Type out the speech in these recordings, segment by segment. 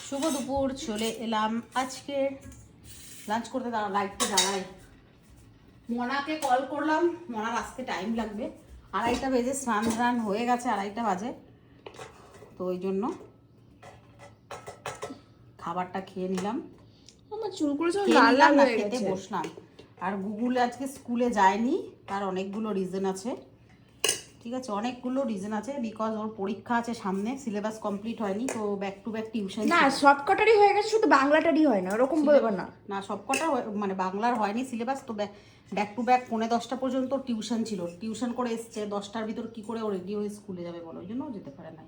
শুভ দুপুর, চলে এলাম আজকে লাঞ্চ করতে। লাইটটা জ্বালাই। মনাকে কল করলাম, মনার আসতে টাইম লাগবে। 2:30 বেজে, স্নান হয়ে গেছে, 2:30 বাজে। তো ওই জন্য খাবারটা খেয়ে নিলাম, আমার চুলগুলো সব খেয়ে লাল নিলাম লাল না, হয়ে খেতে গেছে। বসলাম। আর গুগল আজকে স্কুলে যায়নি, তার অনেকগুলো রিজন আছে। ঠিক আছে, অনেকগুলো রিজন আছে। বিকজ ওর পরীক্ষা আছে সামনে, সিলেবাস কমপ্লিট হয়নি, তো ব্যাক টু ব্যাক টিউশন। না, সবকটারই হয়ে গেছে, শুধু বাংলাটারই হয় না, ওরকম বলবো না। না, সবকটা মানে বাংলার হয়নি সিলেবাস, তো ব্যাক টু ব্যাক 9:45 পর্যন্ত টিউশন ছিল। টিউশন করে এসছে 10টার ভিতর, কি করে ও রেডি হয়ে স্কুলে যাবে বলো? ওই জন্য ও যেতে পারে নাই।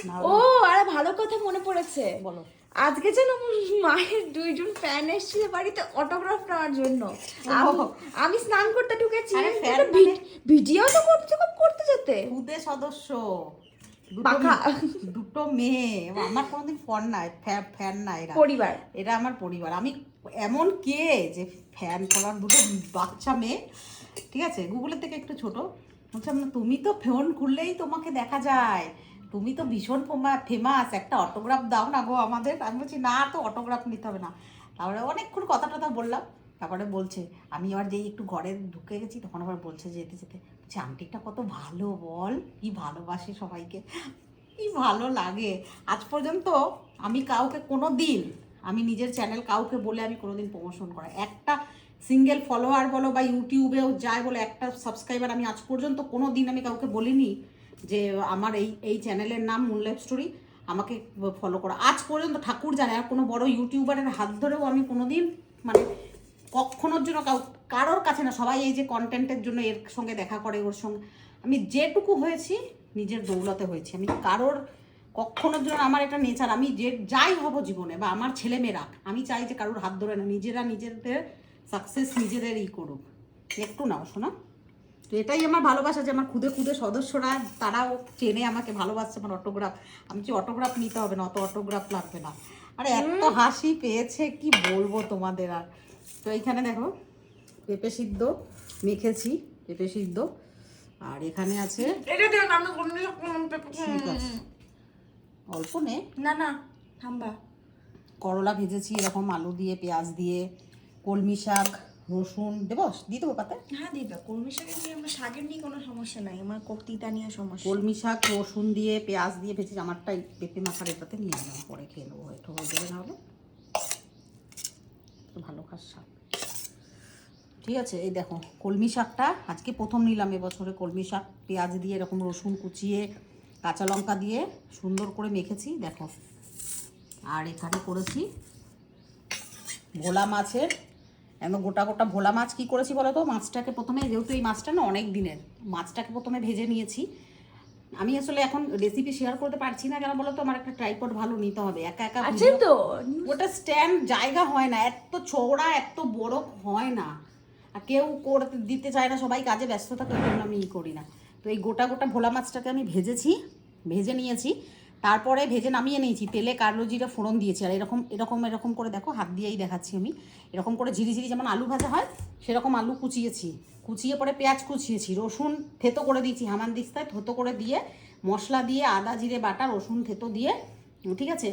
না ও, আরে ভালো কথা মনে পড়েছে, বলো। আজকে যেন আমার মায়ের 2জন ফ্যান এসেছিল বাড়িতে অটোগ্রাফ নেওয়ার জন্য। আমি স্নান করতে ঢুকেছি, আরে fan মানে? ভিডিও তো করতে যেতে খুদে সদস্য, পাখা দুটো মেয়ে। আমার কোনোদিন ফোন নাই, ফ্যান নাই, পরিবার। এরা আমার পরিবার। আমি এমন কে যে ফ্যান ফলোয়ার, দুটো বাচ্চা মেয়ে। ঠিক আছে, গুগলের থেকে একটু ছোট। বলছিলাম না, তুমি তো ফোন খুললেই তোমাকে দেখা যায়, তুমি তো ভীষণ ফেমাস, একটা অটোগ্রাফ দাও না গো আমাদের। আমি বলছি না, তো অটোগ্রাফ নিতে হবে না। তারপরে অনেকক্ষণ কথা টথা বললাম। তারপরে বলছে, আমি আবার যেই একটু ঘরে ঢুকে গেছি, তখন আবার বলছে যেতে যেতে, বলছে আন্টিটা কত ভালো, বল কি ভালোবাসে সবাইকে, কি ভালো লাগে। আজ পর্যন্ত আমি কাউকে কোনো দিন, আমি নিজের চ্যানেল কাউকে বলে আমি কোনোদিন প্রমোশন করা, একটা সিঙ্গেল ফলোয়ার বলো বা ইউটিউবেও যায় বলে একটা সাবস্ক্রাইবার, আমি আজ পর্যন্ত কোনো দিন আমি কাউকে বলিনি যে আমার এই চ্যানেলের নাম মুন লাইফ স্টোরি, আমাকে ফলো করো। আজ পর্যন্ত ঠাকুর জানে, আর কোনো বড় ইউটিউবারের হাত ধরেও আমি কোনো দিন মানে কখনোর জন্য কারোর কাছে না। সবাই এই যে কন্টেন্টের জন্য এর সঙ্গে দেখা করে, ওর সঙ্গে আমি যেটুকু হয়েছি নিজের দৌলতে হয়েছি। আমি কারোর কখনোর জন্য, আমার এটা নেচার, আমি যে যাই হব জীবনে বা আমার ছেলেমেয়েরা, আমি চাই যে কারোর হাত ধরে না, নিজেরা নিজেদের সাকসেস নিজেদেরই করুক। একটু নাও শোনা, তো এটাই আমার ভালোবাসা, যে আমার খুদে খুদে সদস্যরা তারাও চেনে আমাকে, ভালোবাসছে আমার অটোগ্রাফ। আমি যে অটোগ্রাফ নিতে হবে না, অত অটোগ্রাফ লাগবে না। আরে এত হাসি পেয়েছে কি বলবো তোমাদের আর। তো এইখানে দেখো পেঁপে সিদ্ধ মেখেছি, পেঁপে সিদ্ধ। আর এখানে আছে, এটা দিও না, আমি ঠিক আছে অল্প নে, না না থাম্বা। করলা ভেজেছি এরকম আলু দিয়ে, পেঁয়াজ দিয়ে, কলমি শাক, রসুন দেবো, দিয়ে দেবো পাতে। হ্যাঁ দিবা, কলমি শাকের নিয়ে আমরা শাকের নিয়ে কোনো সমস্যা নাই, আমার তিতা নিয়ে সমস্যা। কলমি শাক রসুন দিয়ে পেঁয়াজ দিয়ে ভেজেছি। আমারটাই পেঁপে মাখার এটাতে নিয়ে নেবো, পরে খেয়ে নেবো, একটু হয়ে যাবে নাহলে। ভালো খাস শাক, ঠিক আছে। এই দেখো কলমি শাকটা আজকে প্রথম নিলাম এবছরে, কলমি শাক পেঁয়াজ দিয়ে এরকম রসুন কুচিয়ে কাঁচা লঙ্কা দিয়ে সুন্দর করে মেখেছি দেখো। আর এখানে করেছি ভোলা মাছের, একদম গোটা গোটা ভোলা মাছ। কি করেছি বলো তো, মাছটাকে প্রথমে, যেহেতু এই মাছটা না অনেক দিনের, মাছটাকে প্রথমে ভেজে নিয়েছি। আমি আসলে এখন রেসিপি শেয়ার করতে পারছি না, কেন বলো তো, আমার একটা ট্রাইপড ভালো নিতে হবে। একা একা আছে তো, ওটা স্ট্যান্ড জায়গা হয় না, এত চওড়া এত বড় হয় না, আর কেউ করে দিতে চায় না, সবাই কাজে ব্যস্ত থাকে, ওই জন্য আমি করি না। তো এই গোটা গোটা ভোলা মাছটাকে আমি ভেজে নিয়েছি। তারপরে ভেজে নামিয়ে নিয়েছি, তেলে কালো জিরে ফোড়ন দিয়েছি। আর এরকম এরকম এরকম করে দেখো, হাত দিয়েই দেখাচ্ছি আমি, এরকম করে ঝিরিঝিরি যেমন আলু ভাজা হয় সেরকম আলু কুচিয়েছি, কুচিয়ে পরে পেঁয়াজ কুচিয়েছি, রসুন থেতো করে দিয়েছি, হামানদিস্তায় থেতো করে দিয়ে, মশলা দিয়ে, আদা জিরে বাটা, রসুন থেতো দিয়ে, ঠিক আছে,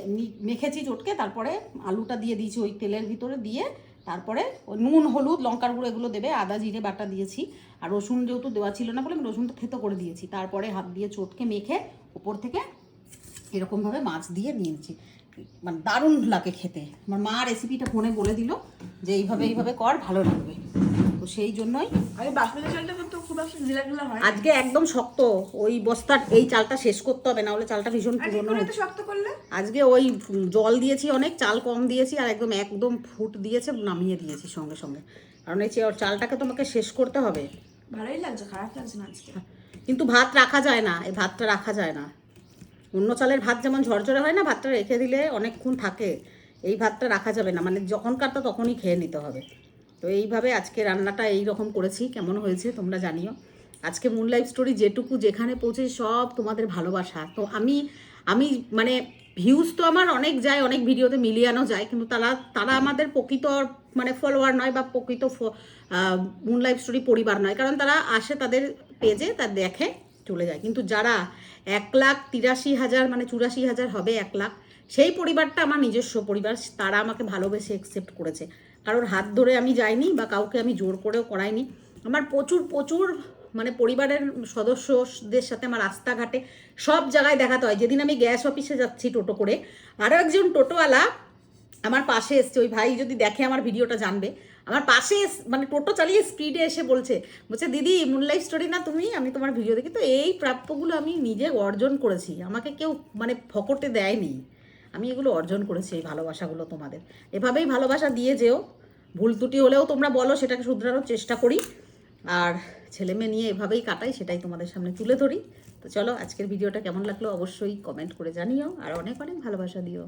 মেখেছি চটকে। তারপরে আলুটা দিয়ে দিয়েছি ওই তেলের ভিতরে দিয়ে, তারপরে নুন হলুদ লঙ্কার গুঁড়ো এগুলো দেবে, আদা জিরে বাটা দিয়েছি। আর রসুন যেহেতু দেওয়া ছিল না বলে আমি রসুনটা থেতো করে দিয়েছি। তারপরে হাত দিয়ে চটকে মেখে ওপর থেকে এরকমভাবে মাছ দিয়ে নিয়েছি, মানে দারুণ লাগে খেতে। আমার মা রেসিপিটা ফোনে বলে দিল যে এইভাবে কর, ভালো লাগবে। তো সেই জন্যই আরে বাসমতি চালটা কিন্তু খুব একটা ঢিলা ঢিলা হয়। আজকে একদম শক্ত, ওই বস্তার এই চালটা শেষ করতে হবে, না হলে চালটা ভীষণ পুরনো এত শক্ত করলে। আজকে ওই জল দিয়েছি অনেক, চাল কম দিয়েছি, আর একদম ফুট দিয়েছে, নামিয়ে দিয়েছি সঙ্গে সঙ্গে, কারণ এই চালটাকে তোমাকে শেষ করতে হবে। ভালোই লাগছে, খারাপ লাগছে না আজকে। কিন্তু ভাত রাখা যায় না, এই ভাতটা রাখা যায় না। অন্য চালের ভাত যেমন ঝরঝরে হয় না, ভাতটা রেখে দিলে অনেকক্ষণ থাকে, এই ভাতটা রাখা যাবে না, মানে যখন কাটতো তখনই খেয়ে নিতে হবে। তো এইভাবে আজকে রান্নাটা এই রকম করেছি, কেমন হয়েছে তোমরা জানিও। আজকে মুন লাইফ স্টোরি যেটুকু যেখানে পৌঁছে সব তোমাদের ভালোবাসা। তো আমি মানে ভিউজ তো আমার অনেক যায়, অনেক ভিডিওতে মিলিয়ানও যায়, কিন্তু তারা আমাদের প্রকৃত মানে ফলোয়ার নয়, বা প্রকৃত মুন লাইফ স্টোরি পরিবার নয়, কারণ তারা আসে তাদের পেজে, তা দেখে, চলে যায়। কিন্তু যারা 1,83,000 মানে 84,000 হবে 1 লাখ, সেই পরিবারটা আমার নিজস্ব পরিবার, তারা আমাকে ভালোবেসে অ্যাকসেপ্ট করেছে। কারোর হাত ধরে আমি যাইনি বা কাউকে আমি জোর করেও করাইনি। আমার প্রচুর প্রচুর মানে পরিবারের সদস্যদের সাথে আমার রাস্তাঘাটে সব জায়গায় দেখাতে হয়। যেদিন আমি গ্যাস অফিসে যাচ্ছি টোটো করে, আরও একজন টোটোওয়ালা আমার পাশে এসছে, ওই ভাই যদি দেখে আমার ভিডিওটা জানবে, আমার পাশে মানে টোটো চালিয়ে স্পিডে এসে বলছে দিদি মুন লাইফ স্টোরি না তুমি, আমি তোমার ভিডিও দেখি। তো এই প্রাপ্যগুলো আমি নিজে অর্জন করেছি, আমাকে কেউ মানে ফকটে দেয়নি, আমি এগুলো অর্জন করেছি, এই ভালোবাসাগুলো তোমাদের। এভাবেই ভালোবাসা দিয়ে যেও, ভুল ত্রুটি হলেও তোমরা বলো, সেটাকে শুধরানোর চেষ্টা করি। আর ছেলে মেয়ে নিয়ে এভাবেই কাটাই, সেটাই তোমাদের সামনে তুলে ধরি। তো চলো, আজকের ভিডিওটা কেমন লাগলো অবশ্যই কমেন্ট করে জানিও, আর অনেক অনেক ভালোবাসা দিও।